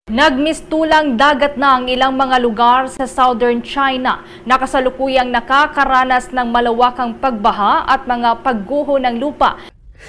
Nagmistulang dagat na ang ilang mga lugar sa southern China na kasalukuyang nakakaranas ng malawakang pagbaha at mga pagguho ng lupa.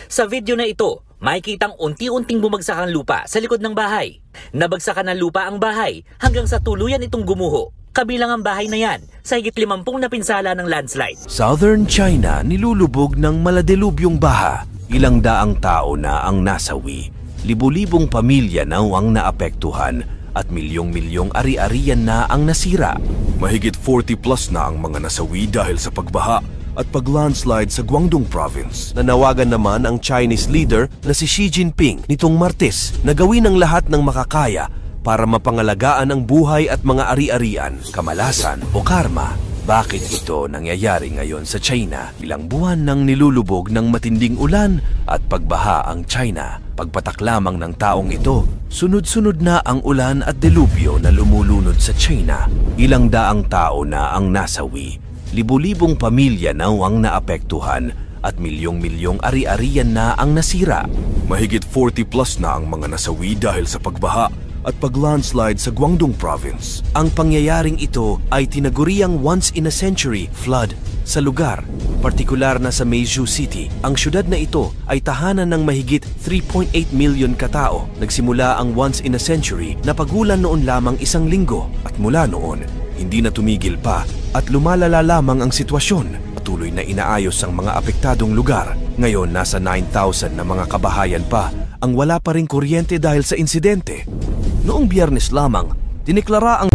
Sa video na ito, makikitang unti-unting bumagsak ang lupa sa likod ng bahay. Nabagsakan ng lupa ang bahay hanggang sa tuluyan itong gumuho. Kabilang ang bahay na yan sa higit 50 na pinsala ng landslide. Southern China nilulubog ng maladilubyong baha. Ilang daang tao na ang nasawi. Libu-libong pamilya na ang naapektuhan at milyong-milyong ari-arian na ang nasira. Mahigit 40 plus na ang mga nasawi dahil sa pagbaha at paglandslide sa Guangdong Province. Nanawagan naman ang Chinese leader na si Xi Jinping nitong Martes na gawin ang lahat ng makakaya para mapangalagaan ang buhay at mga ari-arian, kamalasan o karma. Bakit ito nangyayari ngayon sa China? Ilang buwan nang nilulubog ng matinding ulan at pagbaha ang China. Pagpatak lamang ng taong ito, sunod-sunod na ang ulan at delubyo na lumulunod sa China. Ilang daang tao na ang nasawi. Libu-libong pamilya na ang naapektuhan at milyong-milyong ari-arian na ang nasira. Mahigit 40 plus na ang mga nasawi dahil sa pagbaha at paglandslide sa Guangdong Province. Ang pangyayaring ito ay tinaguriang once-in-a-century flood sa lugar, partikular na sa Meizhou City. Ang syudad na ito ay tahanan ng mahigit 3.8 million katao. Nagsimula ang once-in-a-century na pagulan noon lamang 1 linggo at mula noon, hindi na tumigil pa at lumalala lamang ang sitwasyon. Patuloy na inaayos ang mga apektadong lugar. Ngayon, nasa 9,000 na mga kabahayan pa ang wala pa ring kuryente dahil sa insidente. Noong Biyernes lamang, diniklara ang